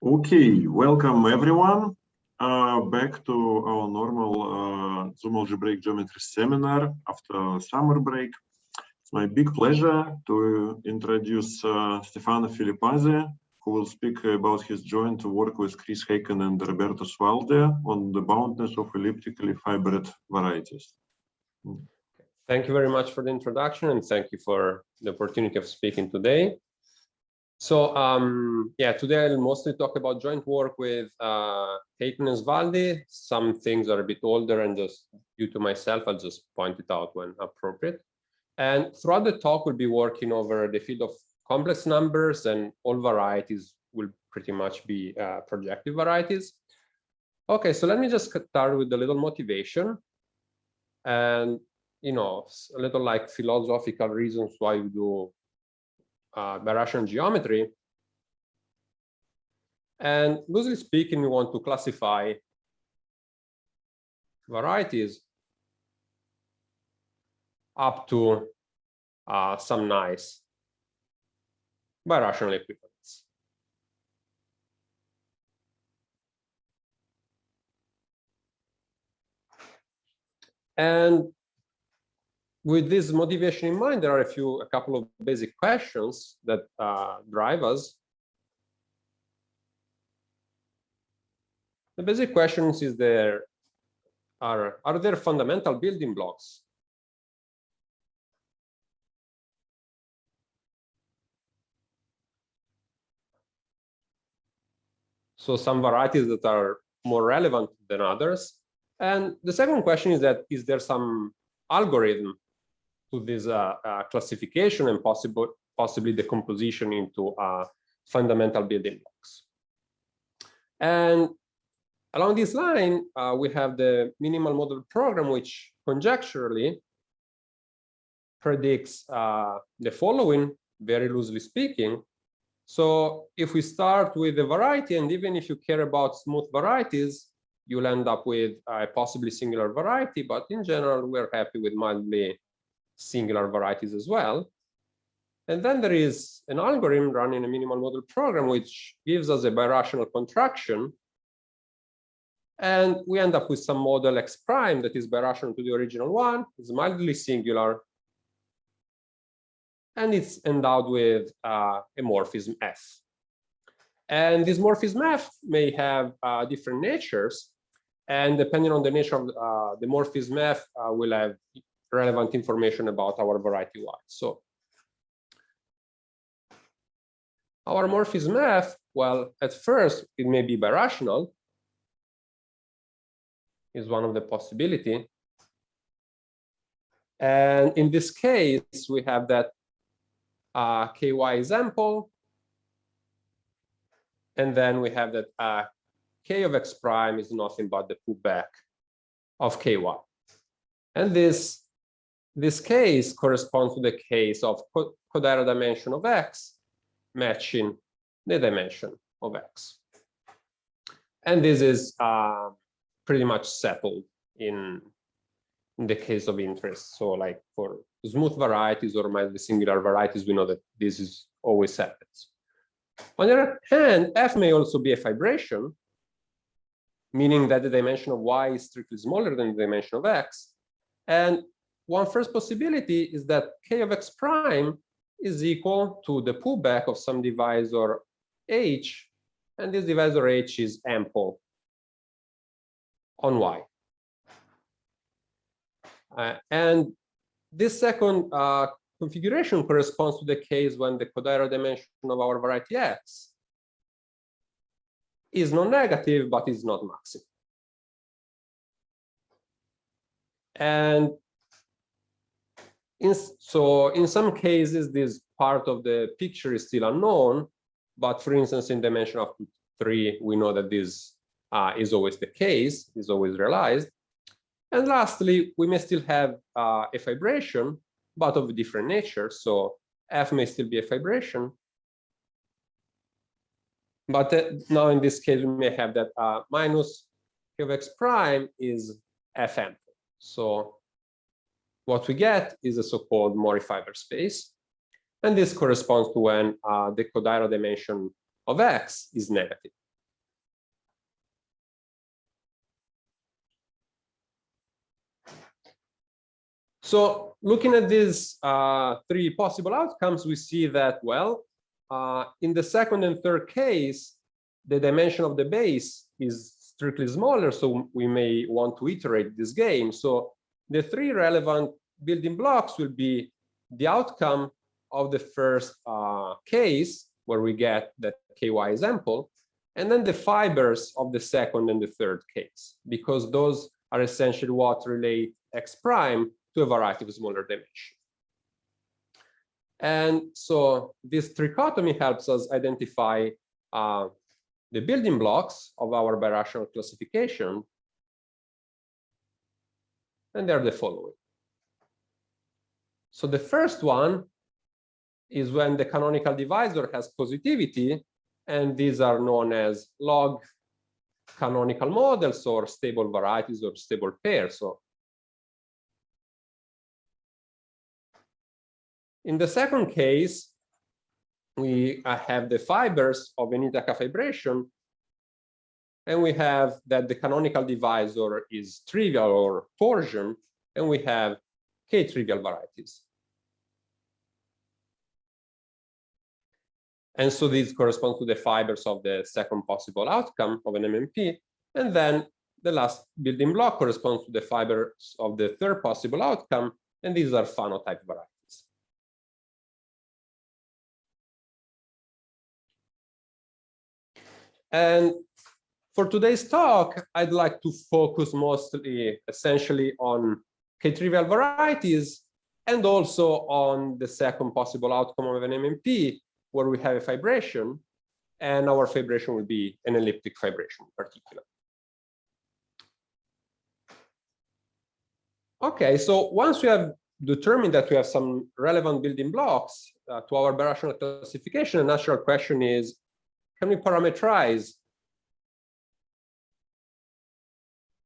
Okay, welcome everyone back to our normal Zoom algebraic geometry seminar after summer break. It's my big pleasure to introduce Stefano Filipazzi, who will speak about his joint work with Chris Haken and Roberto Sualde on the boundedness of elliptically fibered varieties. Thank you very much for the introduction, and thank you for the opportunity of speaking today. So yeah, today I'll mostly talk about joint work with Haken and Sualde. Some things are a bit older, and just due to myself, I'll just point it out when appropriate. And throughout the talk, we'll be working over the field of complex numbers, and all varieties will pretty much be projective varieties. Okay, so let me just start with a little motivation and, you know, a little like philosophical reasons why we do birational geometry. And loosely speaking, we want to classify varieties up to some nice birational equivalents. And with this motivation in mind, there are a couple of basic questions that drive us. The basic questions is are there fundamental building blocks? So some varieties that are more relevant than others. And the second question is that, is there some algorithm to this classification and possibly the composition into fundamental building blocks? And along this line, we have the minimal model program, which conjecturally predicts the following, very loosely speaking. So if we start with a variety, and even if you care about smooth varieties, you'll end up with a possibly singular variety, but in general, we're happy with mildly singular varieties as well. And then there is an algorithm running a minimal model program, which gives us a birational contraction. And we end up with some model X prime that is birational to the original one, it's mildly singular, and it's endowed with a morphism F. And this morphism F may have different natures, and depending on the nature of the morphism F, we'll have relevant information about our variety Y. So our morphism F, well, at first, it may be birational, is one of the possibility. And in this case, we have that ky is ample, and then we have that k of x prime is nothing but the pullback of ky. And this case corresponds to the case of Kodaira dimension of x matching the dimension of x. And this is pretty much settled in the case of interest. So like for smooth varieties or mildly singular varieties, we know that this is always happens. On the other hand, f may also be a fibration, meaning that the dimension of y is strictly smaller than the dimension of x. And one first possibility is that k of x prime is equal to the pullback of some divisor h, and this divisor h is ample on y. And this second configuration corresponds to the case when the Kodaira dimension of our variety x is non-negative, but is not maximum. And so in some cases, this part of the picture is still unknown. But for instance, in dimension of 3, we know that this is always the case, is always realized. And lastly, we may still have a fibration, but of a different nature. So f may still be a fibration. But now in this case, we may have that minus k of x prime is f ample. So what we get is a so-called Mori fiber space. And this corresponds to when the Kodaira dimension of x is negative. So looking at these three possible outcomes, we see that, well, in the second and third case, the dimension of the base is strictly smaller, so we may want to iterate this game. So the three relevant building blocks will be the outcome of the first case, where we get that ky is ample, and then the fibers of the second and the third case, because those are essentially what relate x prime to a variety of smaller dimension. And so this trichotomy helps us identify the building blocks of our birational classification. And they're the following. So the first one is when the canonical divisor has positivity, and these are known as log canonical models or stable varieties or stable pairs. So in the second case, we have the fibers of an Ithaka fibration, and we have that the canonical divisor is trivial or torsion, and we have k-trivial varieties. And so these correspond to the fibers of the second possible outcome of an MMP. And then the last building block corresponds to the fibers of the third possible outcome, and these are phenotype varieties. And for today's talk, I'd like to focus mostly, essentially, on k-trivial varieties, and also on the second possible outcome of an MMP, where we have a fibration, and our fibration will be an elliptic fibration in particular. Okay, so once we have determined that we have some relevant building blocks to our birational classification, a natural question is, can we parameterize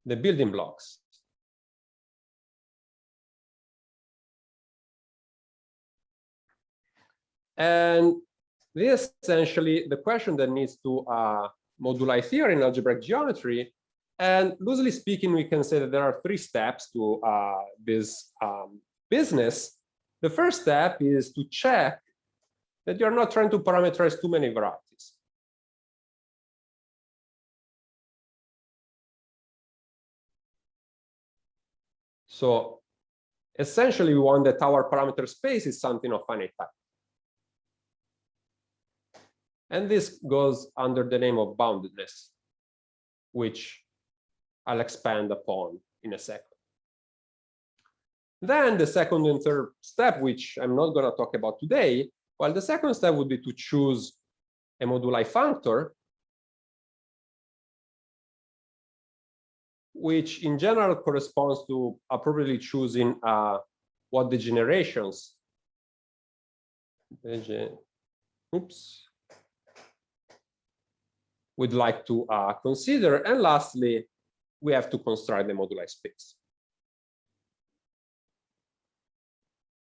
the building blocks? And this is essentially the question that needs to moduli theory in algebraic geometry. And loosely speaking, we can say that there are three steps to this business. The first step is to check that you're not trying to parameterize too many varieties. So essentially, we want that our parameter space is something of finite type. And this goes under the name of boundedness, which I'll expand upon in a second. Then the second and third step, which I'm not going to talk about today, well, the second step would be to choose a moduli functor, which in general corresponds to appropriately choosing what the generations would like to consider. And lastly, we have to construct the moduli space.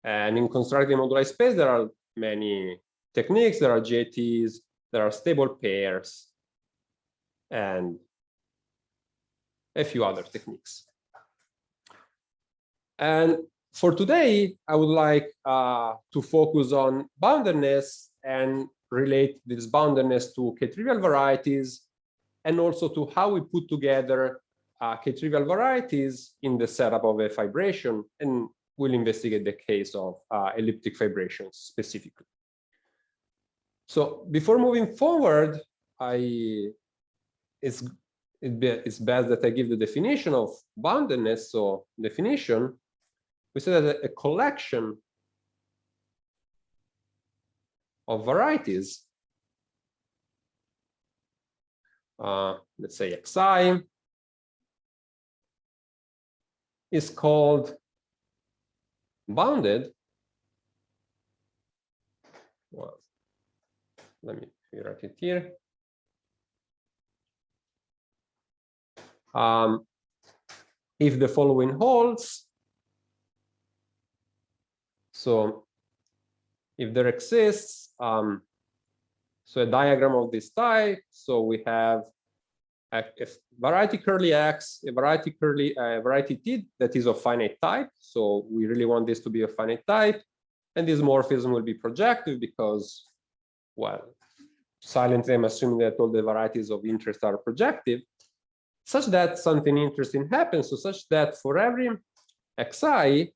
And in constructing moduli space, there are many techniques. There are JTs, there are stable pairs, and a few other techniques. And for today, I would like to focus on boundedness and relate this boundedness to k-trivial varieties, and also to how we put together k-trivial varieties in the setup of a fibration, and we'll investigate the case of elliptic fibrations specifically. So before moving forward, it's best that I give the definition of boundedness. So definition, we say that a collection of varieties, let's say xi, is called bounded. Well, let me write it here. If the following holds, so if there exists so a diagram of this type, so we have a variety curly X, a variety T that is of finite type. So we really want this to be of finite type. And this morphism will be projective because, well, silently I'm assuming that all the varieties of interest are projective, such that something interesting happens. So such that for every xi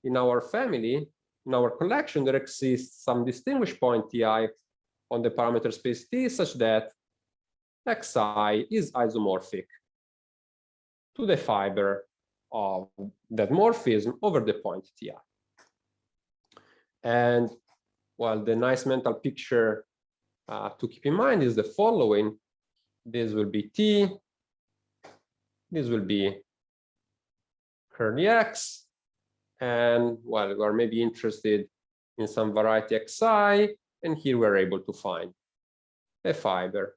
in our family, in our collection, there exists some distinguished point Ti on the parameter space T, such that xi is isomorphic to the fiber of that morphism over the point Ti. And well, the nice mental picture to keep in mind is the following. This will be T, this will be curly X, and well, we are maybe interested in some variety Xi, and here we're able to find a fiber.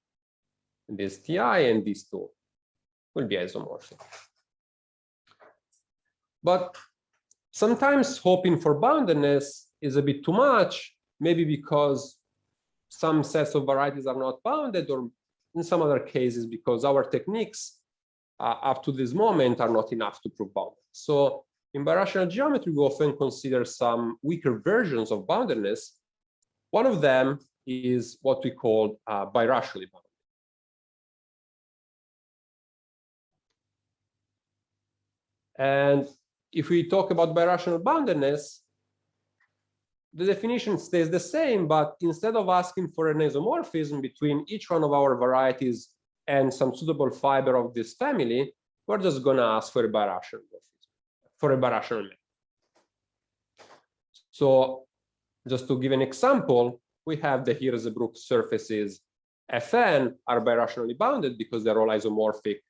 This Ti and these two will be isomorphic. But sometimes hoping for boundedness is a bit too much, maybe because some sets of varieties are not bounded, or in some other cases because our techniques up to this moment are not enough to prove boundedness. So in birational geometry, we often consider some weaker versions of boundedness. One of them is what we call biracially bounded. And if we talk about birational boundedness, the definition stays the same, but instead of asking for an isomorphism between each one of our varieties and some suitable fiber of this family, we're just going to ask for a birational morphism, for a birational map. So just to give an example, we have the Hirzebruch surfaces Fn are birationally bounded because they're all isomorphic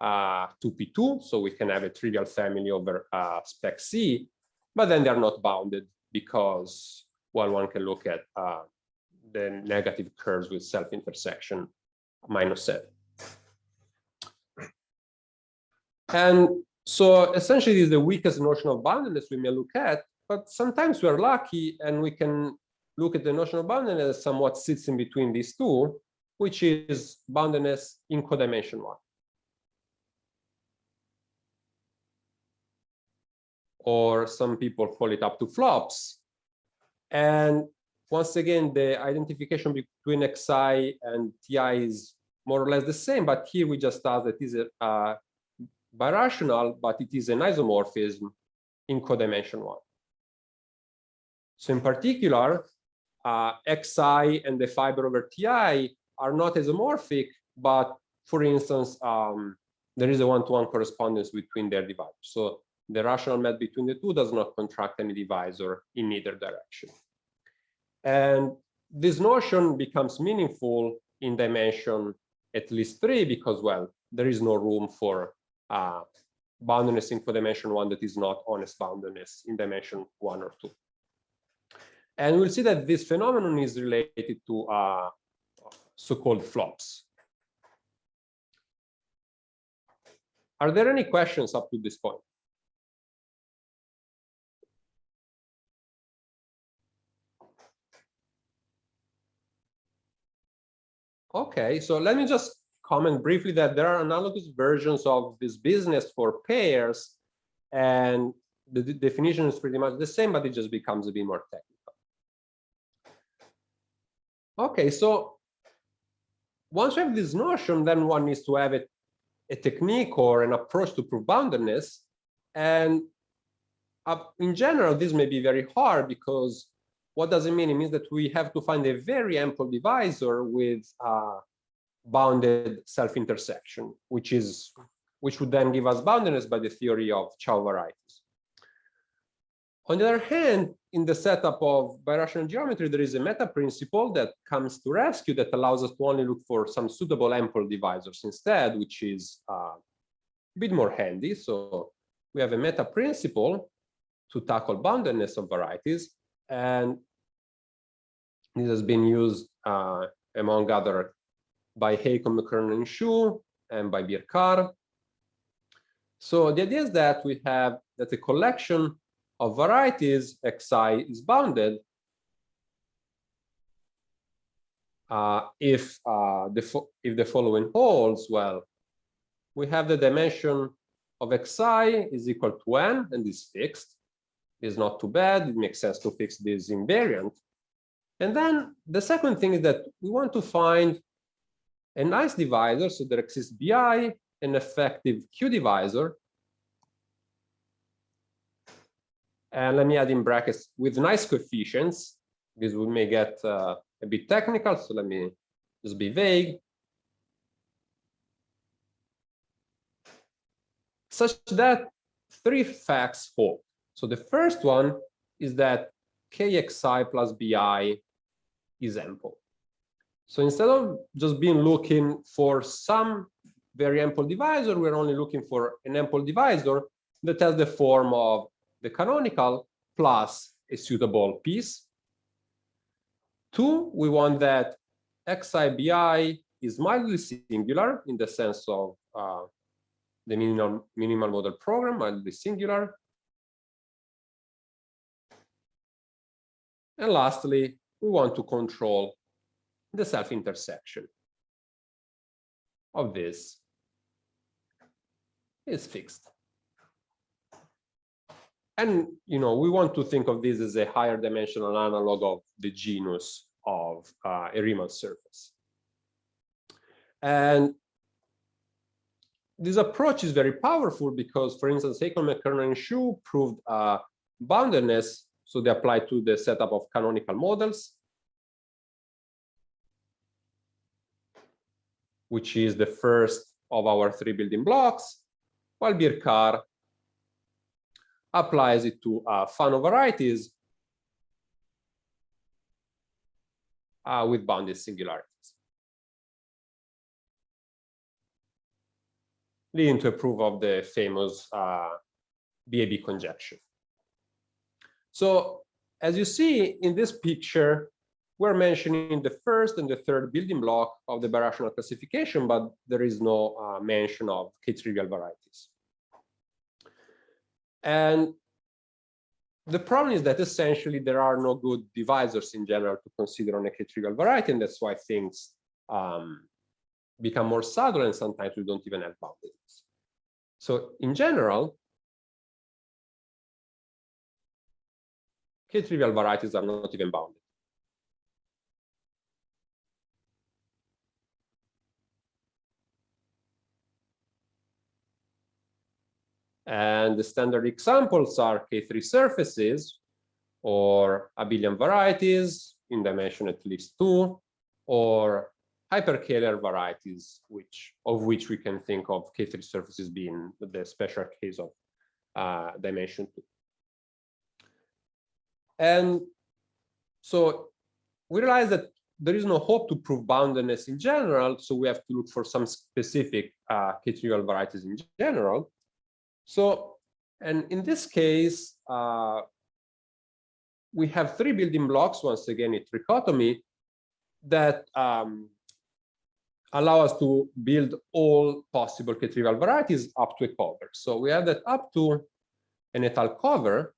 2p2, so we can have a trivial family over spec C, but then they're not bounded because, well, one can look at the negative curves with self-intersection -7. And so essentially this is the weakest notion of boundedness we may look at, but sometimes we're lucky and we can look at the notion of boundedness that somewhat sits in between these two, which is boundedness in codimension 1. Or some people call it up to flops. And once again, the identification between Xi and Ti is more or less the same, but here we just ask that it is a birational, but it is an isomorphism in codimension 1. So in particular, Xi and the fiber over Ti are not isomorphic, but for instance, there is a one-to-one correspondence between their divisors. So the rational map between the two does not contract any divisor in either direction. And this notion becomes meaningful in dimension at least 3 because, well, there is no room for boundedness in codimension 1 that is not honest boundedness in dimension 1 or 2. And we'll see that this phenomenon is related to so-called flops. Are there any questions up to this point? Okay, so let me just comment briefly that there are analogous versions of this business for pairs, and the definition is pretty much the same, but it just becomes a bit more technical. Okay, so once you have this notion, then one needs to have a technique or an approach to prove boundedness. And in general, this may be very hard because what does it mean? It means that we have to find a very ample divisor with bounded self-intersection, which would then give us boundedness by the theory of Chow varieties. On the other hand, in the setup of birational geometry, there is a meta principle that comes to rescue that allows us to only look for some suitable ample divisors instead, which is a bit more handy. So we have a meta principle to tackle boundedness of varieties, and this has been used among other by Haycom, McKernan, and Shu, and by Birkar. So the idea is that we have that a collection of varieties Xi is bounded if the following holds. Well, we have the dimension of xi is equal to n, and is fixed. It's not too bad. It makes sense to fix this invariant. And then the second thing is that we want to find a nice divisor. So there exists bi, an effective Q divisor. And let me add in brackets with nice coefficients. This we may get a bit technical, so let me just be vague. Such that three facts hold. So the first one is that kxi plus bi is ample. So instead of just being looking for some very ample divisor, we're only looking for an ample divisor that has the form of the canonical plus a suitable piece. Two, we want that xi bi is mildly singular in the sense of the minimal model program, mildly singular. And lastly, we want to control the self-intersection of this is fixed. And we want to think of this as a higher dimensional analog of the genus of a Riemann surface. And this approach is very powerful because, for instance, Aikon, McKernan, and Xu proved boundedness. So they apply to the setup of canonical models, which is the first of our three building blocks, while Birkar applies it to Fano varieties with bounded singularities, leading to a proof of the famous BAB conjecture. So as you see in this picture, we're mentioning the first and the third building block of the birational classification, but there is no mention of K-trivial varieties. And the problem is that essentially there are no good divisors in general to consider on a K-trivial variety, and that's why things become more subtle, and sometimes we don't even have boundaries. So in general, K-trivial varieties are not even bounded. And the standard examples are K3 surfaces or abelian varieties in dimension at least 2, or hyperkähler varieties, of which we can think of K3 surfaces being the special case of dimension 2. And so we realize that there is no hope to prove boundedness in general, so we have to look for some specific K-trivial varieties in general. So, and in this case, we have three building blocks, once again, a trichotomy, that allow us to build all possible K-trivial varieties up to a cover. So we have that up to an étal cover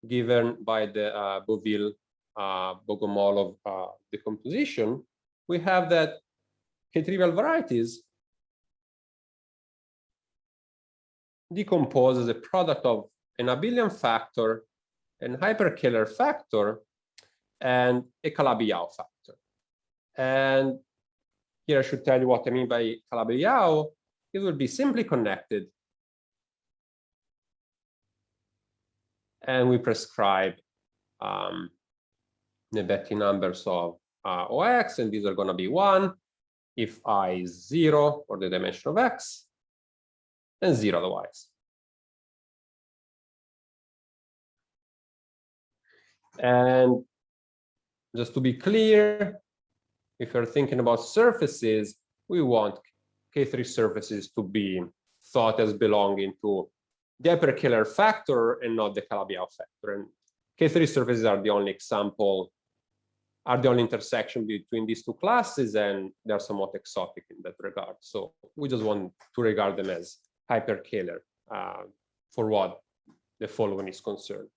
given by the Beauville-Bogomolov decomposition. We have that K-trivial varieties decompose as a product of an abelian factor, an hyperkähler factor, and a Calabi-Yau factor. And here I should tell you what I mean by Calabi-Yau. It will be simply connected, and we prescribe the Betti numbers of OX, and these are going to be 1 if I is 0, or the dimension of X, and 0 otherwise. And just to be clear, if you're thinking about surfaces, we want K3 surfaces to be thought as belonging to the hyperkähler factor and not the Calabi-Yau factor. And K3 surfaces are the only example, are the only intersection between these two classes, and they're somewhat exotic in that regard. So we just want to regard them as hyperkähler for what the following is concerned.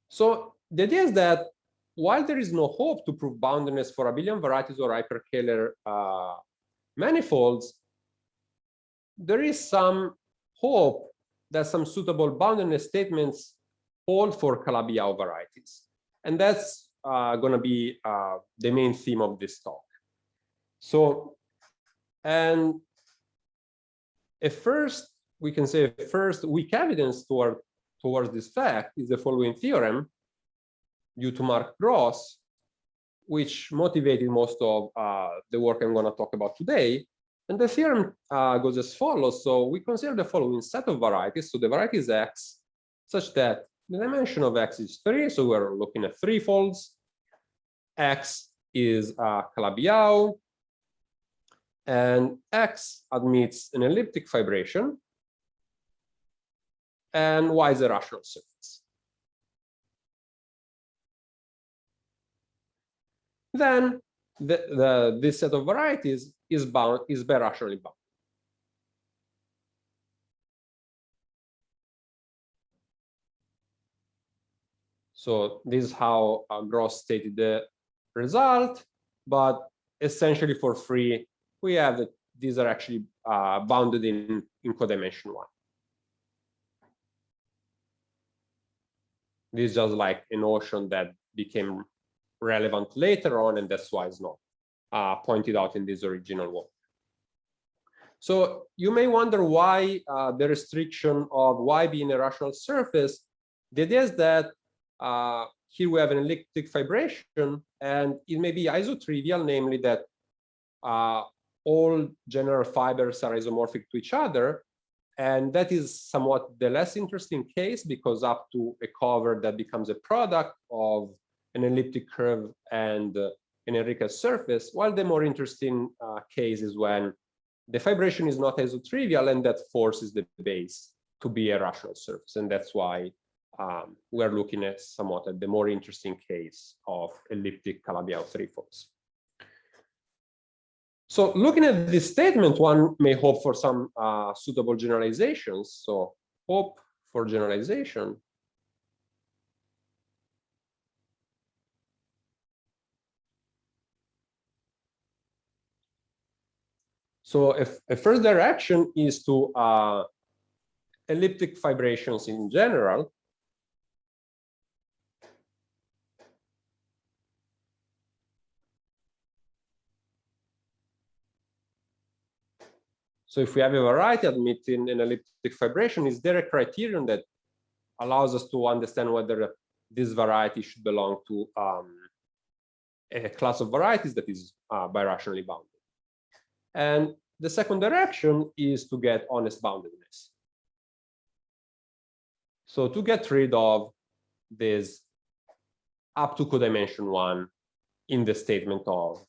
So the idea is that while there is no hope to prove boundedness for abelian varieties or hyperkähler manifolds, there is some hope that some suitable boundedness statements hold for Calabi-Yau varieties. And that's going to be the main theme of this talk. So, and we can say a first weak evidence towards this fact is the following theorem due to Mark Gross, which motivated most of the work I'm going to talk about today. And the theorem goes as follows. So we consider the following set of varieties. So the variety is X, such that the dimension of X is 3. So we're looking at threefolds. X is Calabi-Yau, and X admits an elliptic fibration, and Y is a rational surface. Then this set of varieties is birationally bound. So this is how Gross stated the result, but essentially for free, we have that these are actually bounded in codimension 1. This is just like a notion that became relevant later on, and that's why it's not pointed out in this original work. So you may wonder why the restriction of Y being a rational surface. The idea is that here we have an elliptic fibration, and it may be isotrivial, namely that all general fibers are isomorphic to each other. And that is somewhat the less interesting case, because up to a cover that becomes a product of an elliptic curve and an Enriquez surface, while the more interesting case is when the fibration is not isotrivial and that forces the base to be a rational surface. And that's why we're looking at somewhat at the more interesting case of elliptic Calabi-Yau threefolds. So looking at this statement, one may hope for some suitable generalizations. So hope for generalization. So if a first direction is to elliptic fibrations in general. So if we have a variety admitting an elliptic fibration, is there a criterion that allows us to understand whether this variety should belong to a class of varieties that is birationally bounded? And the second direction is to get honest boundedness. So to get rid of this up to codimension 1 in the statement of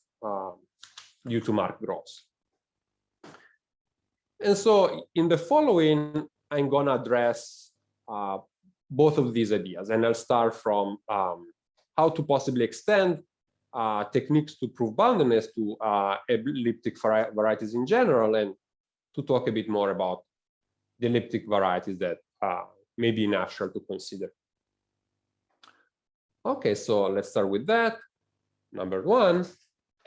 due to Mark Gross. And so in the following, I'm going to address both of these ideas. And I'll start from how to possibly extend techniques to prove boundedness to elliptic varieties in general, and to talk a bit more about the elliptic varieties that may be natural to consider. Okay, so let's start with that, number 1.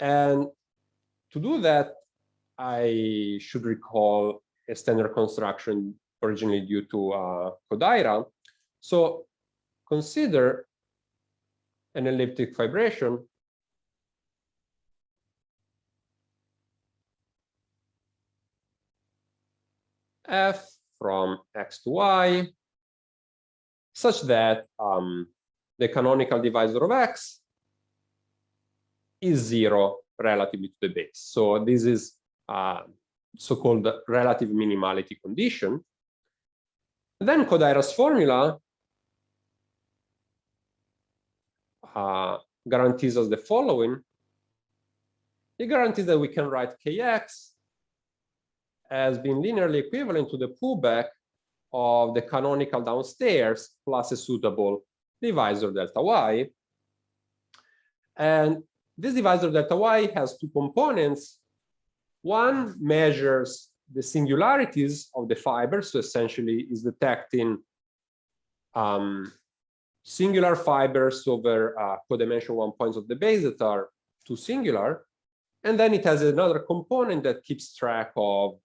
And to do that, I should recall a standard construction originally due to Kodaira. So consider an elliptic fibration f from x to y, such that the canonical divisor of x is 0 relatively to the base. So this is so-called relative minimality condition. Then Kodaira's formula guarantees us the following. It guarantees that we can write kx as being linearly equivalent to the pullback of the canonical downstairs plus a suitable divisor delta y. And this divisor delta y has 2 components. One measures the singularities of the fibers, so essentially is detecting singular fibers over codimension 1 points of the base that are two singular. And then it has another component that keeps track of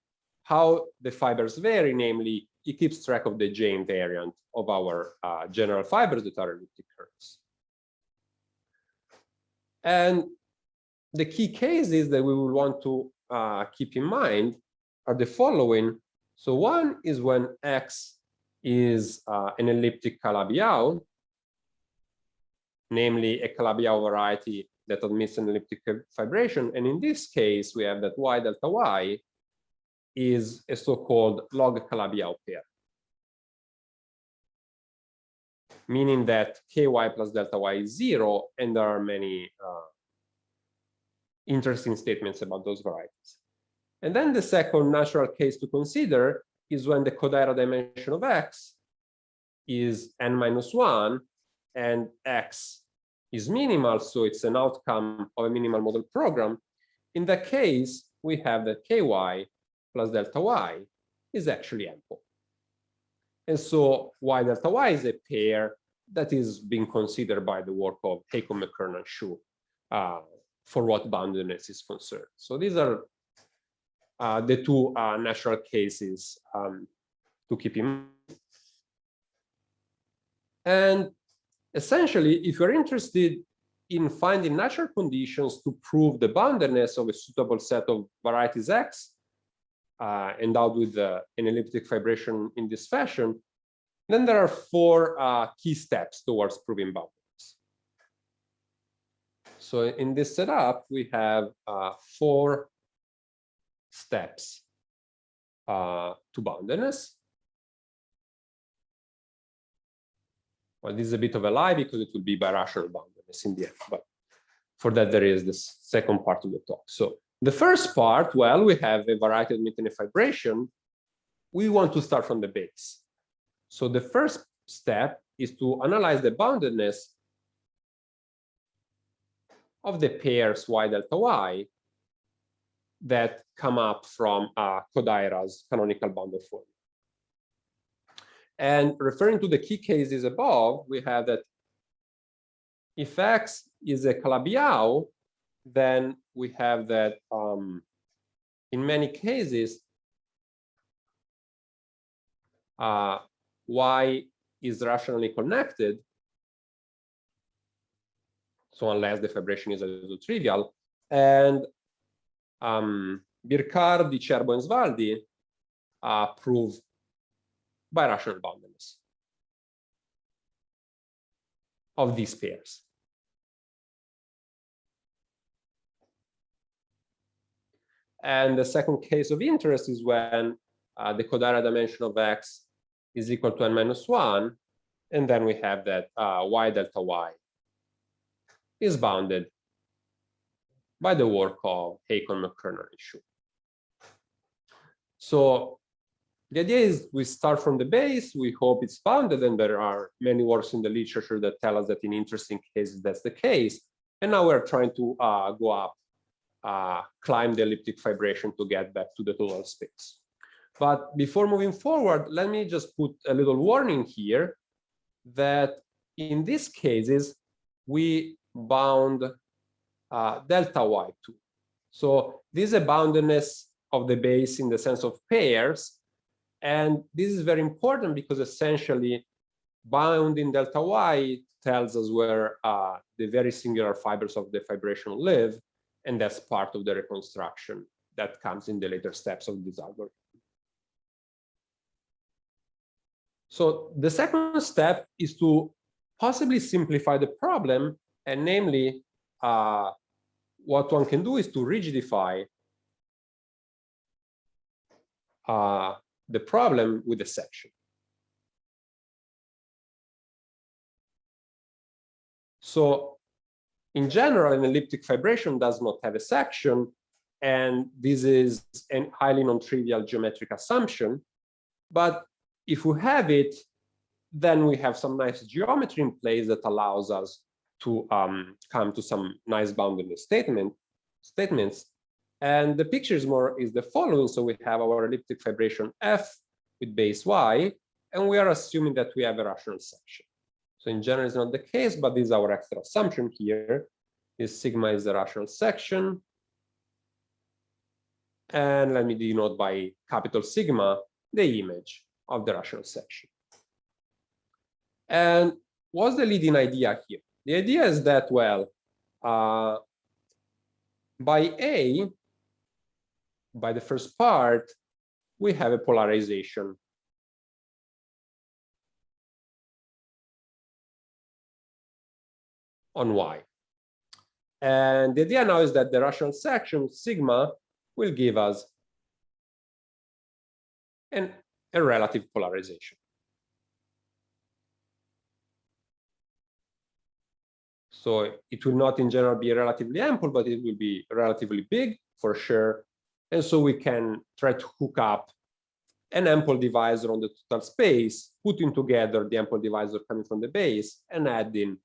how the fibers vary, namely, it keeps track of the J invariant of our general fibers that are elliptic curves. And the key cases that we will want to keep in mind are the following. So one is when X is an elliptic Calabi-Yau, namely a Calabi-Yau variety that admits an elliptic fibration. And in this case, we have that Y delta Y is a so-called log Calabi-Yau pair, meaning that ky plus delta y is 0, and there are many interesting statements about those varieties. And then the second natural case to consider is when the Kodaira dimension of X is n-1, and X is minimal, so it's an outcome of a minimal model program. In that case, we have that ky plus delta y is actually ample. And so Y delta Y is a pair that is being considered by the work of Hakon, McKernan, Shu for what boundedness is concerned. So these are the two natural cases to keep in mind. And essentially, if you're interested in finding natural conditions to prove the boundedness of a suitable set of varieties X endowed with an elliptic fibration in this fashion, then there are four key steps towards proving boundedness. So in this setup, we have 4 steps to boundedness. Well, this is a bit of a lie because it will be biracial bondedness in the end, but for that there is this second part of the talk. So the first part, well, we have a variety admitting a fibration. We want to start from the base. So the first step is to analyze the boundedness of the pairs Y delta Y that come up from Kodaira's canonical bounded form. And referring to the key cases above, we have that if X is a Calabi-Yau, then we have that in many cases, Y is rationally connected. So unless the fibration is a little trivial. And Birkar, Di Cerbo, and Svaldi prove birational boundedness of these pairs. And the second case of interest is when the Kodaira dimension of X is equal to n-1, and then we have that Y delta Y is bounded by the work of Hakon, McKernan, and Shu. So the idea is we start from the base, we hope it's bounded, and there are many works in the literature that tell us that in interesting cases that's the case. And now we're trying to go up, climb the elliptic fibration to get back to the total space. But before moving forward, let me just put a little warning here that in these cases, we bound delta Y too. So this is a boundedness of the base in the sense of pairs. And this is very important because essentially bounding delta Y tells us where the very singular fibers of the fibration live. And that's part of the reconstruction that comes in the later steps of this algorithm. So the second step is to possibly simplify the problem, and namely, what one can do is to rigidify the problem with a section. So in general, an elliptic fibration does not have a section, and this is a highly non-trivial geometric assumption. But if we have it, then we have some nice geometry in place that allows us to come to some nice boundedness statements. And the picture is the following. So we have our elliptic fibration F with base Y, and we are assuming that we have a rational section. So So in general, it's not the case, but this is our extra assumption here. Is sigma is the rational section. And let me denote by capital sigma the image of the rational section. And what's the leading idea here? The idea is that, well, by A, by the first part, we have a polarization on Y. And the idea now is that the rational section, sigma, will give us a relative polarization. So it will not in general be relatively ample, but it will be relatively big for sure. And so we can try to hook up an ample divisor on the total space, putting together the ample divisor coming from the base and adding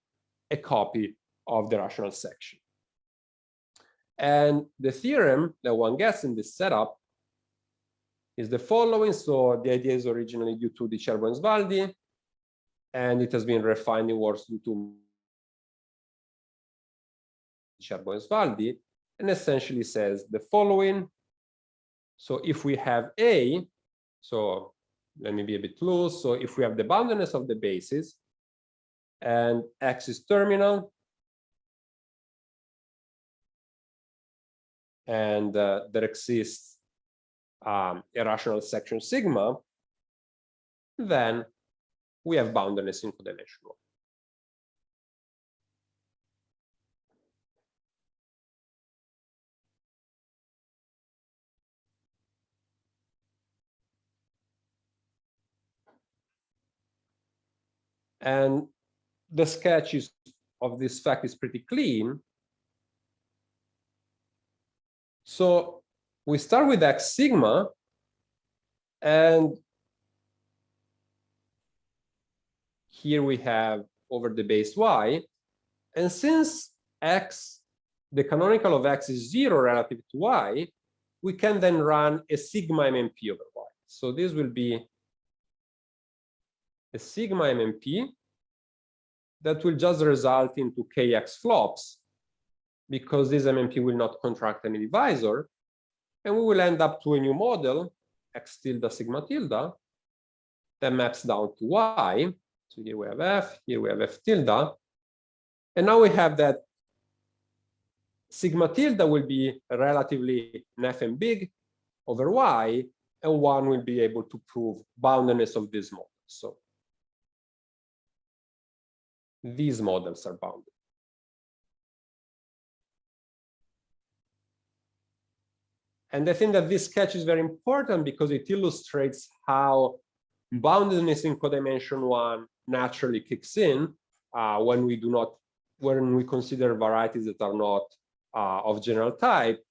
a copy of the rational section. And the theorem that one gets in this setup is the following. So the idea is originally due to the Cherboins-Valdi, and it has been refined in words due to Cherboins-Valdi, and essentially says the following. So if we have A, so let me be a bit loose. So if we have the boundedness of the bases and X is terminal, and there exists a rational section sigma, then we have boundedness in codimensional. And the sketch of this fact is pretty clean. So we start with X sigma, and here we have over the base Y. And since X, the canonical of X is 0 relative to Y, we can then run a sigma MMP over Y. So this will be a sigma MMP that will just result into KX flops, because this MMP will not contract any divisor. And we will end up to a new model, X tilde sigma tilde, that maps down to Y. So here we have F, here we have F tilde. And now we have that sigma tilde will be relatively NFM big over Y, and one will be able to prove boundedness of this model. So these models are bounded. And I think that this sketch is very important because it illustrates how boundedness in codimension 1 naturally kicks in when we consider varieties that are not of general type,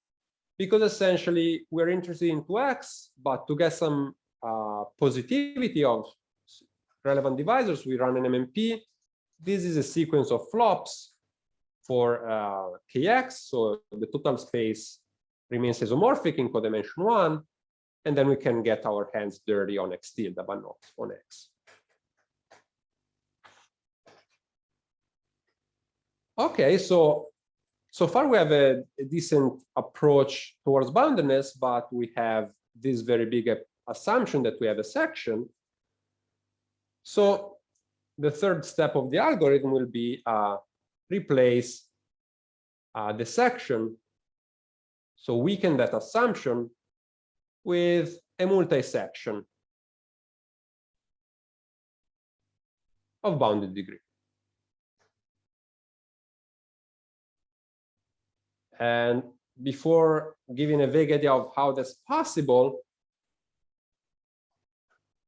because essentially we're interested into X, but to get some positivity of relevant divisors, we run an MMP. This is a sequence of flops for KX, so the total space remains isomorphic in codimension 1, and then we can get our hands dirty on X tilde, but not on X. Okay, so far we have a decent approach towards boundedness, but we have this very big assumption that we have a section. So the third step of the algorithm will be replace the section. So weaken that assumption with a multi-section of bounded degree. And before giving a vague idea of how that's possible,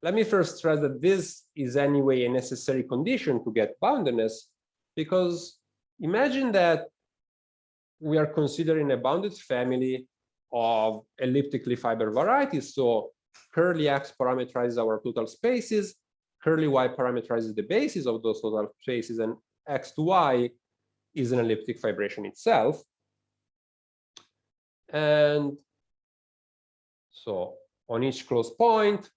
let me first stress that this is anyway a necessary condition to get boundedness, because imagine that we are considering a bounded family of elliptically fiber varieties. So curly X parameterizes our total spaces, curly Y parameterizes the bases of those total spaces, and X to Y is an elliptic fibration itself. And so on each closed point,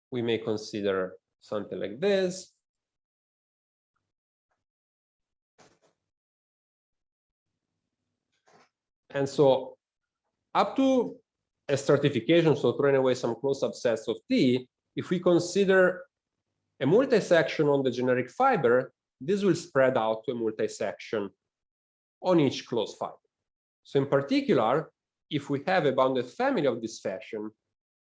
we may consider something like this. And so up to a stratification, so throwing away some closed subsets of T, if we consider a multi-section on the generic fiber, this will spread out to a multi-section on each closed fiber. So in particular, if we have a bounded family of this fashion,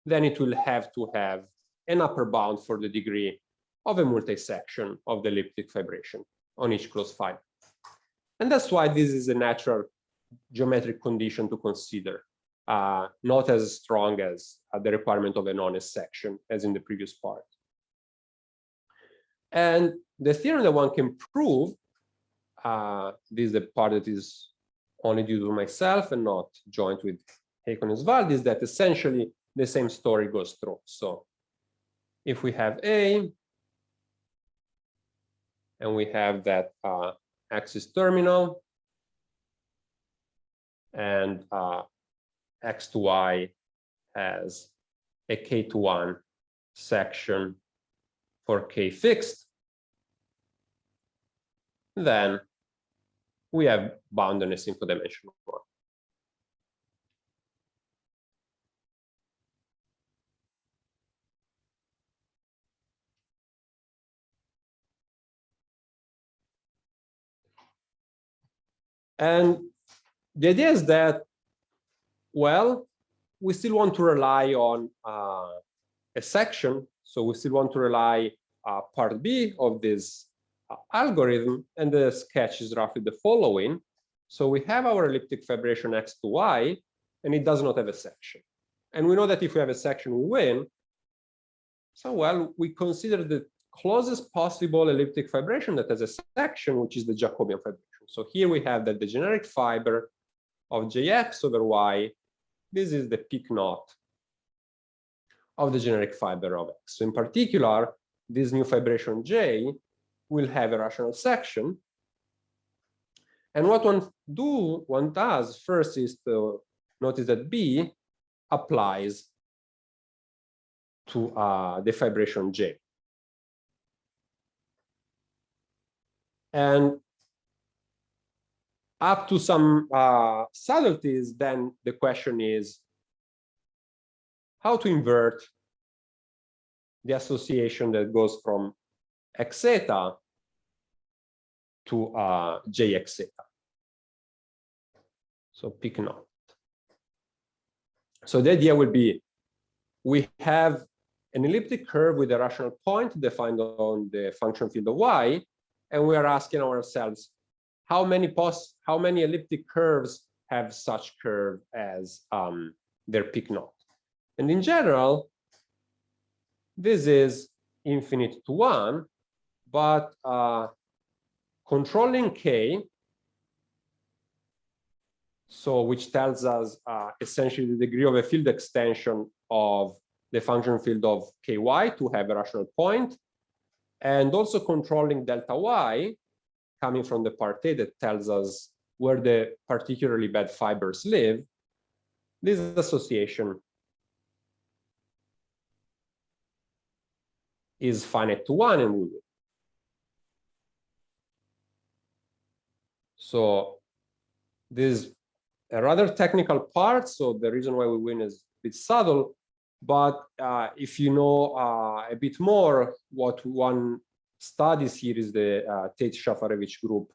then it will have to have an upper bound for the degree of a multi-section of the elliptic fibration on each closed fiber. And that's why this is a natural geometric condition to consider, not as strong as the requirement of an honest section, as in the previous part. And the theorem that one can prove, this is the part that is only due to myself and not joint with Heikon and Svaldi, is that essentially the same story goes through. So if we have A, and we have that axis terminal, and x to y has a k to 1 section for k fixed, then we have boundedness in dimension 1. And the idea is that, well, we still want to rely on a section. So we still want to rely part B of this algorithm, and the sketch is roughly the following. So we have our elliptic fibration x to y, and it does not have a section. And we know that if we have a section, we win. So, well, we consider the closest possible elliptic fibration that has a section, which is the Jacobian fibration. So here we have that the generic fiber of Jx over y, this is the peak knot of the generic fiber of x. So in particular, this new fibration J will have a rational section. And what one does first is to notice that B applies to the fibration J. And up to some subtleties, then the question is how to invert the association that goes from x theta to jx theta. So peak knot. So the idea will be we have an elliptic curve with a rational point defined on the function field of y, and we are asking ourselves how many elliptic curves have such curve as their peak knot. And in general, this is infinite to 1, but controlling k, so which tells us essentially the degree of a field extension of the function field of ky to have a rational point, and also controlling delta y coming from the part A that tells us where the particularly bad fibers live. This association is finite to 1, and we win. So this is a rather technical part, so the reason why we win is a bit subtle. But if you know a bit more, what one studies here is the Tate-Shafarevich group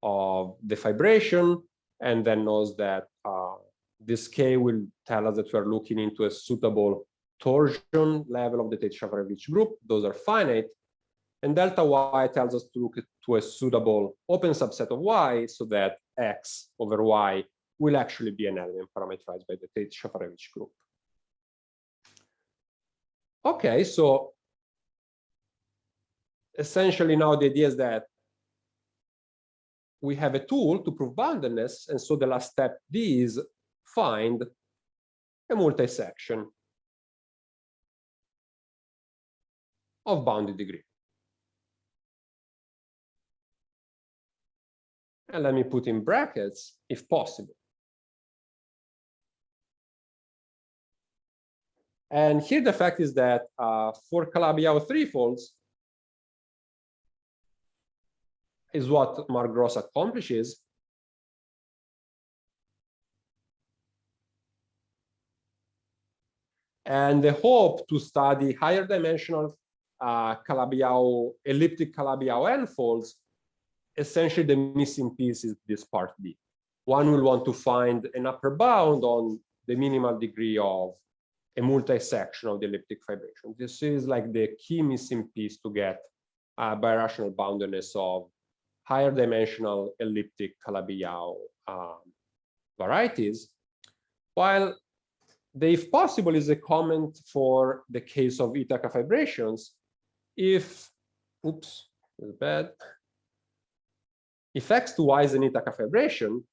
of the fibration, and then knows that this K will tell us that we're looking into a suitable torsion level of the Tate-Shafarevich group. Those are finite. And delta y tells us to look to a suitable open subset of y, so that x over y will actually be an element parameterized by the Tate-Shafarevich group. Okay, so essentially now the idea is that we have a tool to prove boundedness, and so the last step is find a multi-section of bounded degree. And let me put in brackets, if possible. And here the fact is that for Calabi-Yau threefolds is what Mark Gross accomplishes. And the hope to study higher dimensional elliptic Calabi-Yau n-folds, essentially the missing piece is this part B. One will want to find an upper bound on the minimal degree of a multi-section of the elliptic fibration. This is like the key missing piece to get birational boundedness of higher dimensional elliptic Calabi-Yau varieties, while the if possible is a comment for the case of Ithaca fibrations. If, oops, that's bad. If X to Y is an Ithaca fibration,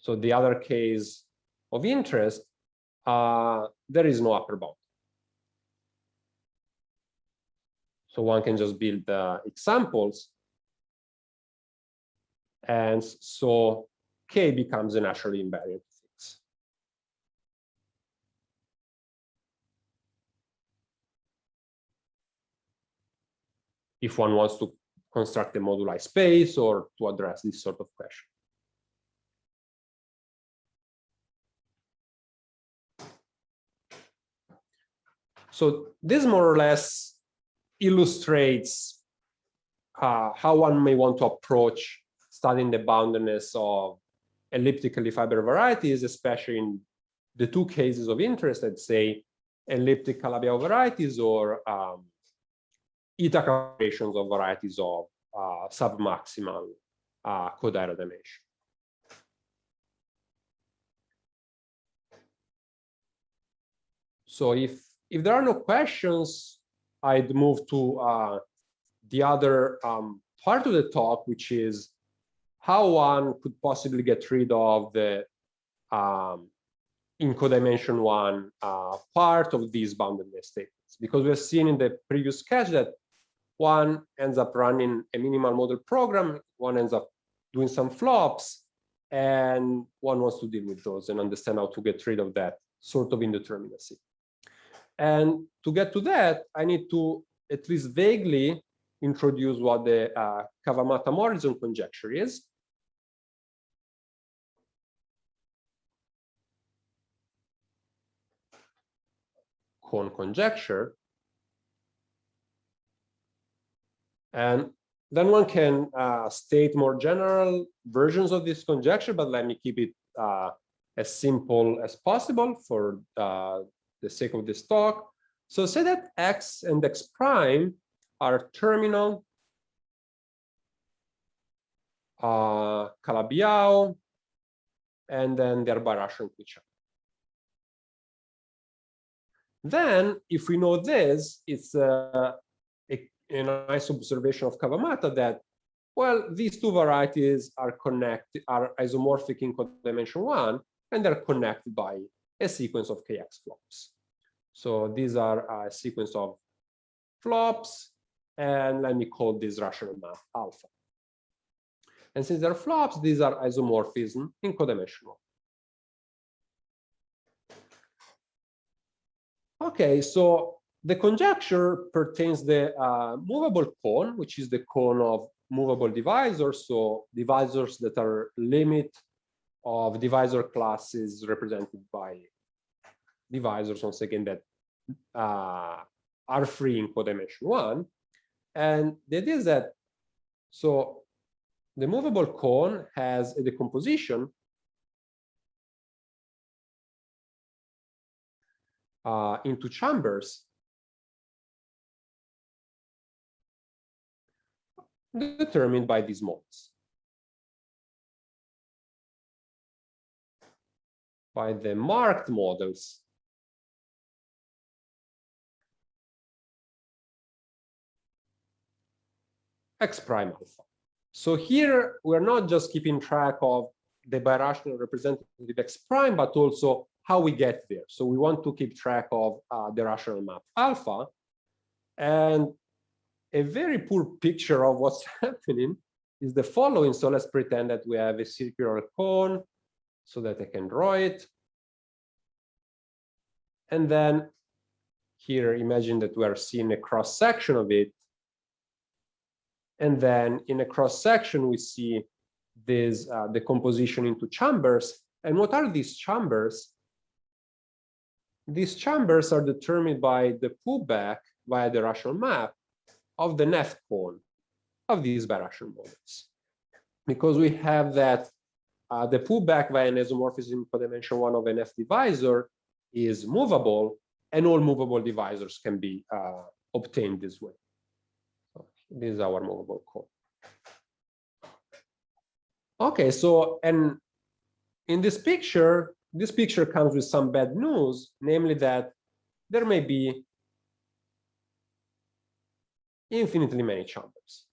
so the other case of interest, there is no upper bound. So one can just build examples. And so K becomes a naturally invariant fix. If one wants to construct a moduli space or to address this sort of question. So this more or less illustrates how one may want to approach studying the boundedness of elliptically fiber varieties, especially in the two cases of interest, let's say elliptic Calabi-Yau varieties or Ithaca variations of varieties of submaximal Kodaira dimension. So if there are no questions, I'd move to the other part of the talk, which is how one could possibly get rid of the in codimension one part of these boundedness statements. Because we've seen in the previous sketch that one ends up running a minimal model program, one ends up doing some flops, and one wants to deal with those and understand how to get rid of that sort of indeterminacy. And to get to that, I need to at least vaguely introduce what the Kavamatam horizon conjecture is. Conjecture. And then one can state more general versions of this conjecture, but let me keep it as simple as possible for the sake of this talk. So say that X and X prime are terminal Calabi-Yau, and then they're birational to each other. Then, if we know this, it's a nice observation of Kavamatam that, well, these two varieties are connected, are isomorphic in codimension one, and they're connected by a sequence of kx flops. So these are a sequence of flops, and let me call this rational map alpha. And since they're flops, these are isomorphism in codimension one. Okay, so the conjecture pertains the movable cone, which is the cone of movable divisors. So divisors that are limit of divisor classes represented by divisors, once again, that are free in codimension one. And the idea is that, so the movable cone has a decomposition into chambers determined by these modes, by the marked models X prime alpha. So here we're not just keeping track of the birational representative X prime, but also how we get there. So we want to keep track of the rational map alpha. And a very poor picture of what's happening is the following. So let's pretend that we have a circular cone so that I can draw it. And then here, imagine that we are seeing a cross section of it. And then in a cross section, we see this decomposition into chambers. And what are these chambers? These chambers are determined by the pullback via the rational map of the net cone of these birational models. Because we have that the pullback via an isomorphism codimension 1 of an F divisor is movable, and all movable divisors can be obtained this way. So this is our movable cone. Okay, so and in this picture comes with some bad news, namely that there may be infinitely many chambers.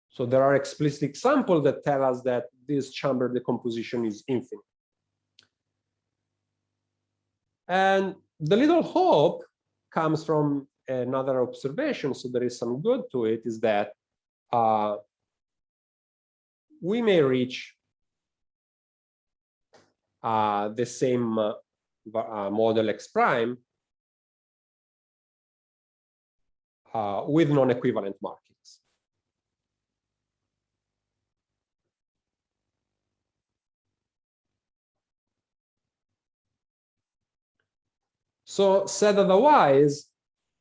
So there are explicit examples that tell us that this chamber decomposition is infinite. And the little hope comes from another observation, so there is some good to it, is that we may reach the same model X prime with non-equivalent markings. So said otherwise,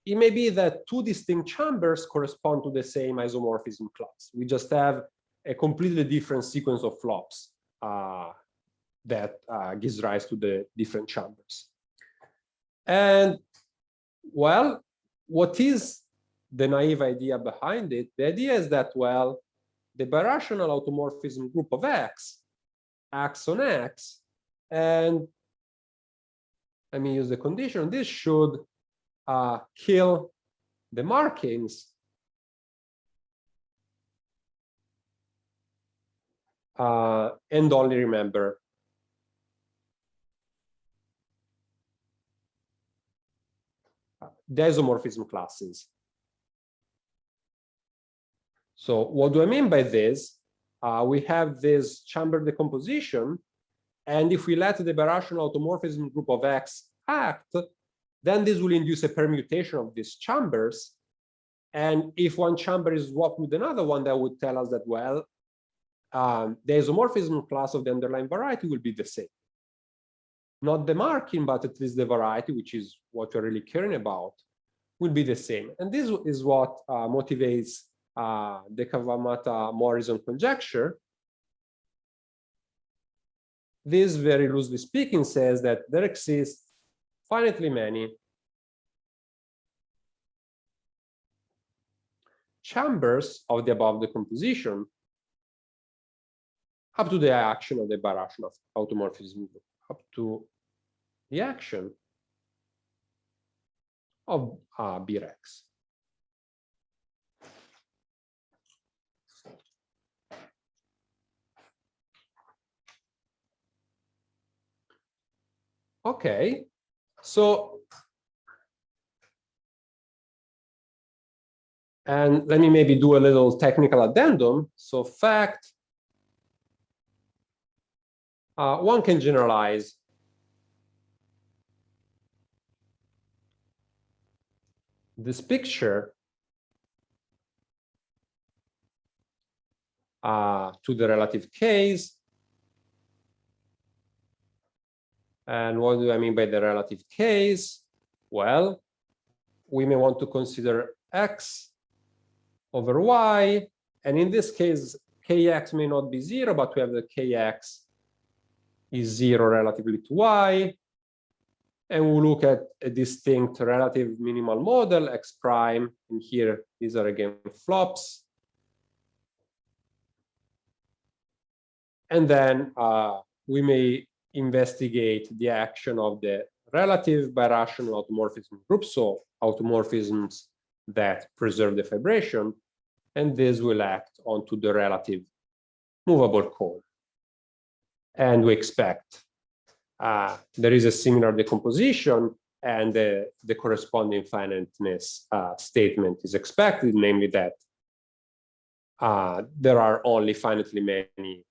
it may be that two distinct chambers correspond to the same isomorphism class. We just have a completely different sequence of flops that gives rise to the different chambers. And well, what is the naive idea behind it? The idea is that, well, the birational automorphism group of X acts on X, and let me use the condition. This should kill the markings and only remember the isomorphism classes. So what do I mean by this? We have this chamber decomposition, and if we let the birational automorphism group of X act, then this will induce a permutation of these chambers. And if one chamber is swapped with another one, that would tell us that, well, the isomorphism class of the underlying variety will be the same. Not the marking, but at least the variety, which is what we're really caring about, will be the same. And this is what motivates the Kavamatam-Morrison conjecture. This, very loosely speaking, says that there exists finitely many chambers of the above decomposition up to the action of the birational automorphism group, up to the action of Brex. Okay, so, and let me maybe do a little technical addendum. So fact, one can generalize this picture to the relative case. And what do I mean by the relative case? Well, we may want to consider X over Y. And in this case, Kx may not be 0, but we have the Kx is 0 relatively to Y. And we'll look at a distinct relative minimal model, X prime. And here, these are again flops. And then we may investigate the action of the relative birational automorphism group, so automorphisms that preserve the fibration, and this will act onto the relative movable cone. And we expect there is a similar decomposition, and the corresponding finiteness statement is expected, namely that there are only finitely many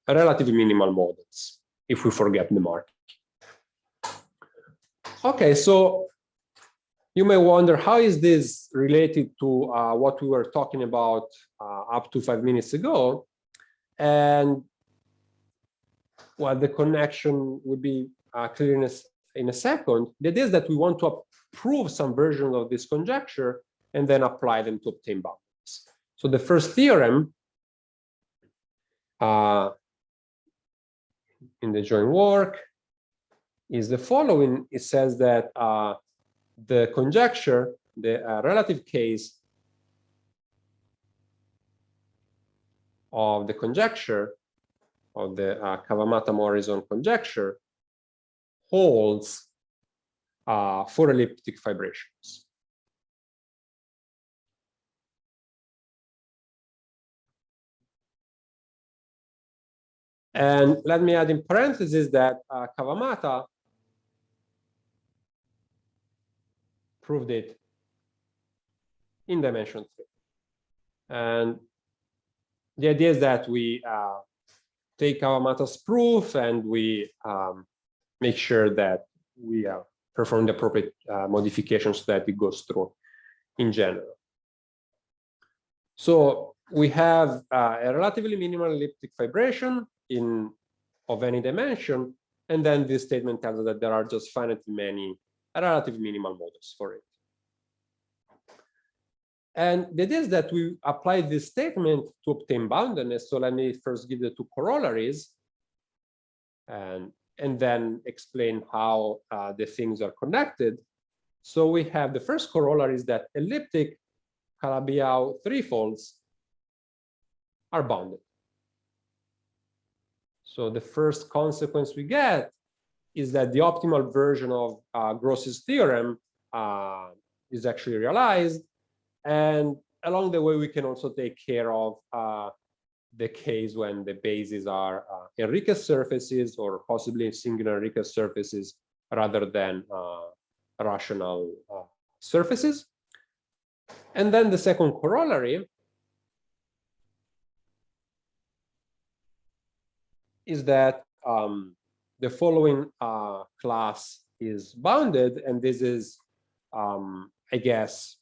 relatively minimal models if we forget the marking. Okay, so you may wonder, how is this related to what we were talking about up to 5 minutes ago? And well, the connection would be clear in a second. The idea is that we want to prove some version of this conjecture and then apply them to obtain boundaries. So the first theorem in the joint work is the following. It says that the conjecture, the relative case of the conjecture of the Kavamatam horizon conjecture holds for elliptic fibrations. And let me add in parentheses that Kavamatam proved it in dimension 3. And the idea is that we take Kavamatam's proof and we make sure that we perform the appropriate modifications so that it goes through in general. So we have a relatively minimal elliptic fibration of any dimension, and then this statement tells us that there are just finitely many relatively minimal models for it. And the idea is that we apply this statement to obtain boundedness. So let me first give the two corollaries and then explain how the things are connected. So we have the first corollary is that elliptic Calabi-Yau threefolds are bounded. So the first consequence we get is that the optimal version of Gross's theorem is actually realized. And along the way, we can also take care of the case when the bases are Enriquez surfaces or possibly singular Enriquez surfaces rather than rational surfaces. And then the second corollary is that the following class is bounded, and this is, I guess,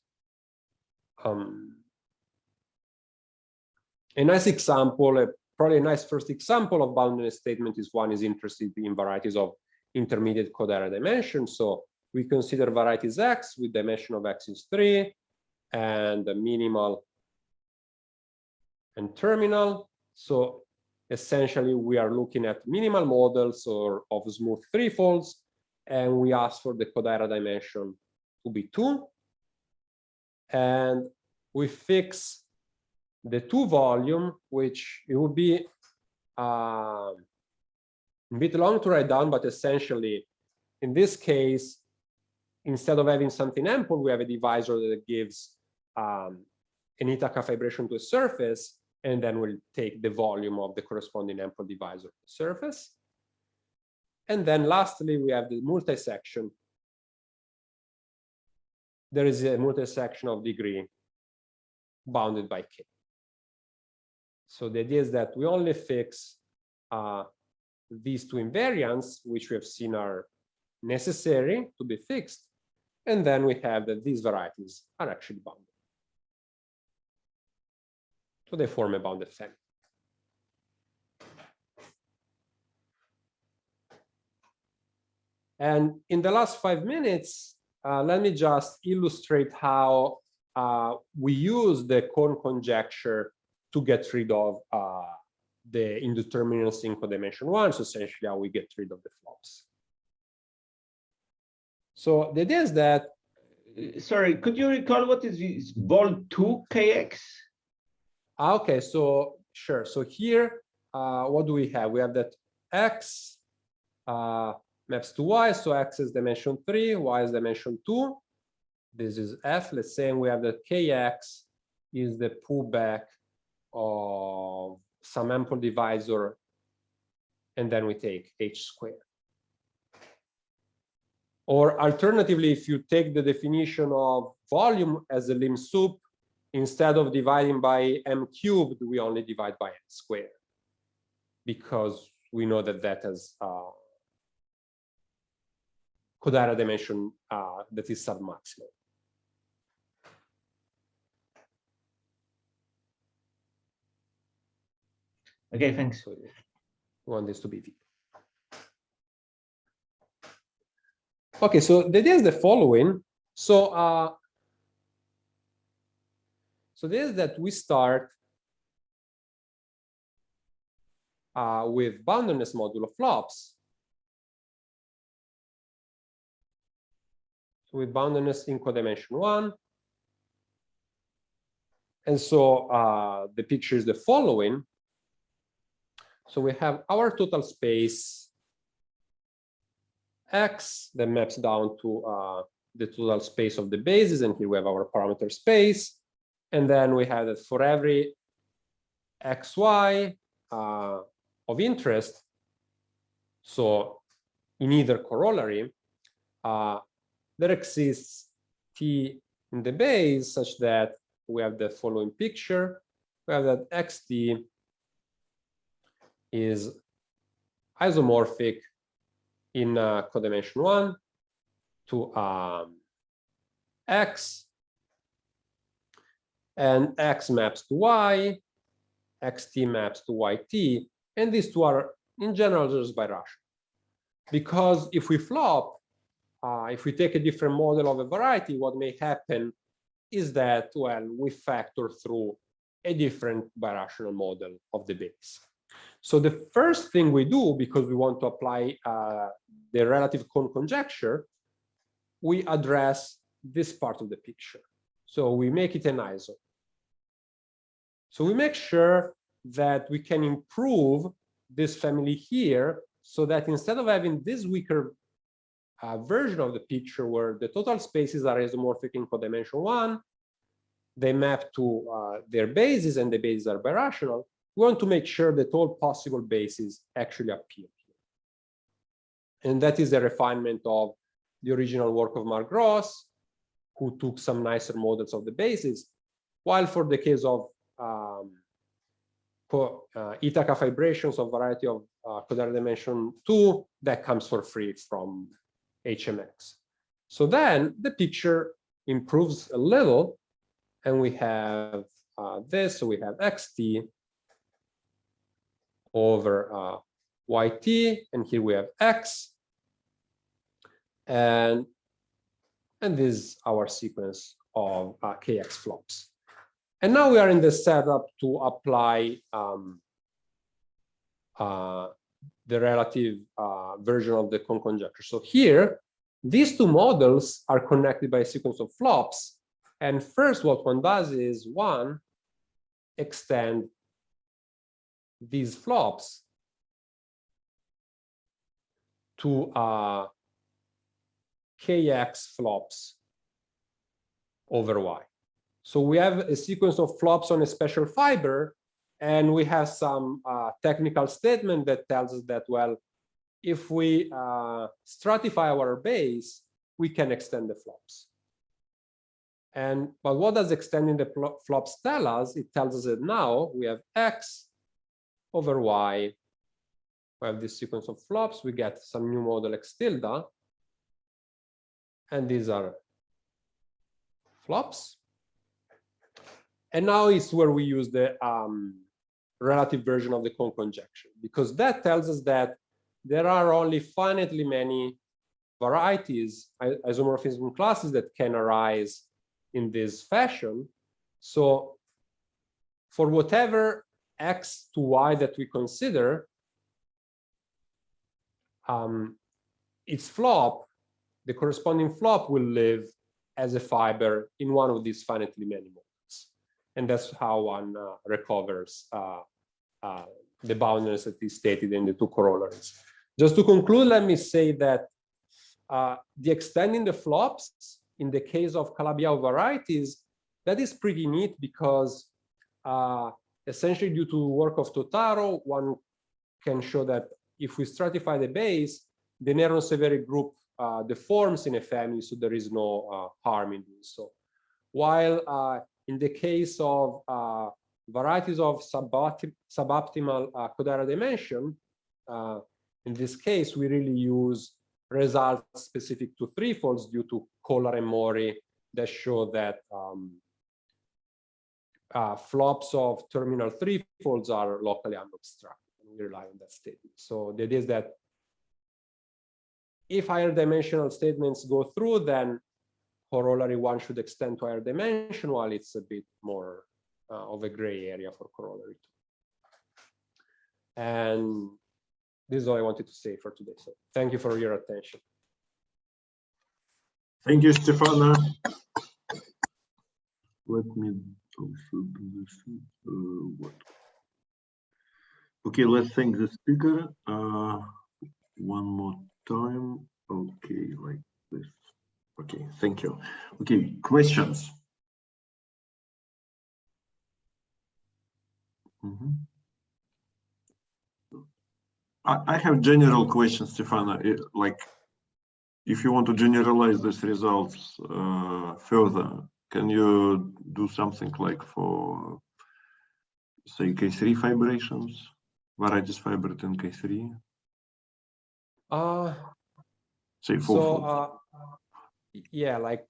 a nice example, probably a nice first example of boundedness statement is one is interested in varieties of intermediate codera dimension. So we consider varieties X with dimension of X is 3 and the minimal and terminal. So essentially, we are looking at minimal models or of smooth threefolds, and we ask for the codera dimension to be 2. And we fix the 2 volume, which it would be a bit long to write down, but essentially, in this case, instead of having something ample, we have a divisor that gives an Ithaca fibration to a surface, and then we'll take the volume of the corresponding ample divisor to the surface. And then lastly, we have the multisection. There is a multisection of degree bounded by K. So the idea is that we only fix these 2 invariants, which we have seen are necessary to be fixed. And then we have that these varieties are actually bounded. So they form a bounded family. And in the last 5 minutes, let me just illustrate how we use the cone conjecture to get rid of the indeterminates in codimension 1. So essentially, how we get rid of the flops. So the idea is that. Sorry, could you recall what is Vol 2 KX? Okay, so sure. So here, what do we have? We have that X maps to Y. So X is dimension 3, Y is dimension 2. This is F. Let's say we have that KX is the pullback of some ample divisor, and then we take H squared. Or alternatively, if you take the definition of volume as a lim sup, instead of dividing by m cubed, we only divide by m squared, because we know that that has codera dimension that is submaximal. Okay, thanks. So we want this to be V. Okay, so the idea is the following. So this is that we start with boundedness modulo flops. So with boundedness in codimension 1. And so the picture is the following. So we have our total space X that maps down to the total space of the bases. And here we have our parameter space. And then we have that for every XY of interest, so in either corollary, there exists T in the base such that we have the following picture. We have that XT is isomorphic in codimension 1 to X, and X maps to Y, XT maps to YT, and these two are in general just birational. Because if we flop, if we take a different model of a variety, what may happen is that, well, we factor through a different birational model of the base. So the first thing we do, because we want to apply the relative cone conjecture, we address this part of the picture. So we make it an iso. So we make sure that we can improve this family here so that instead of having this weaker version of the picture where the total spaces are isomorphic in codimension 1, they map to their bases and the bases are birational, we want to make sure that all possible bases actually appear here. And that is a refinement of the original work of Mark Gross, who took some nicer models of the bases, while for the case of Ithaca fibrations of variety of codaric dimension 2, that comes for free from HMX. So then the picture improves a little, and we have this. So we have XT over YT, and here we have X, and this is our sequence of KX flops. And now we are in the setup to apply the relative version of the cone conjecture. So here, these two models are connected by a sequence of flops. And first, what one does is one, extend these flops to KX flops over Y. So we have a sequence of flops on a special fiber, and we have some technical statement that tells us that, well, if we stratify our base, we can extend the flops. But what does extending the flops tell us? It tells us that now we have X over Y. We have this sequence of flops. We get some new model X tilde. And these are flops. And now is where we use the relative version of the cone conjecture, because that tells us that there are only finitely many varieties, isomorphism classes that can arise in this fashion. So for whatever X to Y that we consider, its flop, the corresponding flop will live as a fiber in one of these finitely many models. And that's how one recovers the boundedness that is stated in the two corollaries. Just to conclude, let me say that the extending the flops in the case of Calabi-Yau varieties, that is pretty neat because essentially due to work of Totaro, one can show that if we stratify the base, the Néron-Severi group deforms in a family, so there is no harm in doing so. While in the case of varieties of suboptimal codaric dimension, in this case, we really use results specific to threefolds due to Kohler and Mori that show that flops of terminal threefolds are locally unobstructed. We rely on that statement. So the idea is that if higher dimensional statements go through, then corollary 1 should extend to higher dimension, while it's a bit more of a gray area for corollary 2. And this is all I wanted to say for today. So thank you for your attention. Thank you, Stefano. Let me also do this. What? Okay, let's thank the speaker one more time. Okay, like this. Okay, thank you. Okay, questions. I have general questions, Stefano. Like, if you want to generalize these results further, can you do something like for, say, K3 fibrations, varieties fibered in K3? Say fourfold. Yeah, like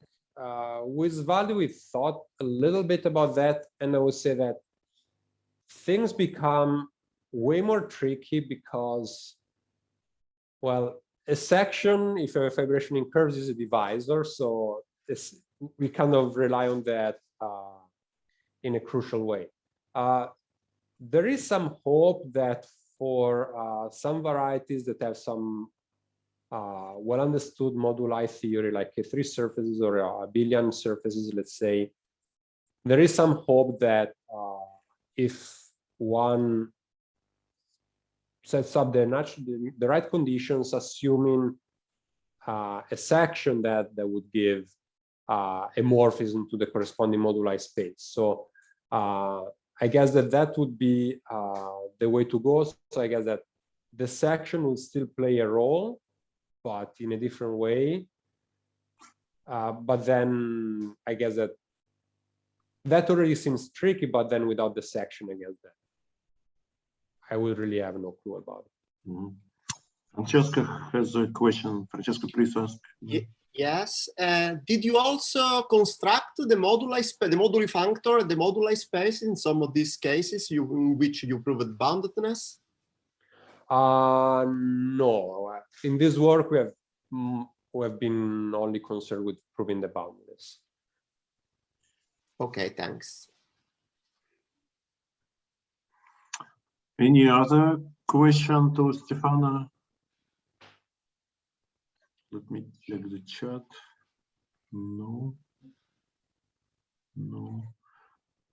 with value, we thought a little bit about that, and I would say that things become way more tricky because, well, a section, if you have a fibration in curves, is a divisor, so we kind of rely on that in a crucial way. There is some hope that for some varieties that have some well understood moduli theory, like K3 surfaces or abelian surfaces, let's say, there is some hope that if one sets up the right conditions, assuming a section that would give a morphism to the corresponding moduli space. So I guess that would be the way to go. So I guess that the section will still play a role, but in a different way. But then I guess that already seems tricky, but then without the section, I guess that I will really have no clue about it. Mm-hmm. Francesca has a question. Francesca, please ask. Yes. Did you also construct the moduli functor, the moduli space in some of these cases in which you proved boundedness? No. In this work, we have been only concerned with proving the boundedness. Okay, thanks. Any other question to Stefano? Let me check the chat. No. No.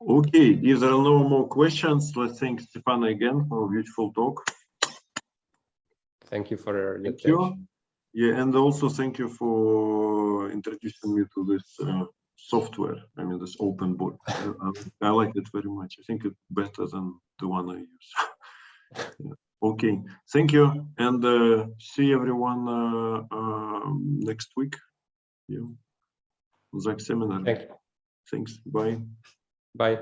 Okay, if there are no more questions, let's thank Stefano again for a beautiful talk. Thank you for your Thank invitation. you. Yeah, and also thank you for introducing me to this software. I mean, this open board. I like it very much. I think it's better than the one I use. Yeah. Okay, thank you, and see everyone next week. Yeah, Zach seminar. Thank you. Thanks. Bye. Bye.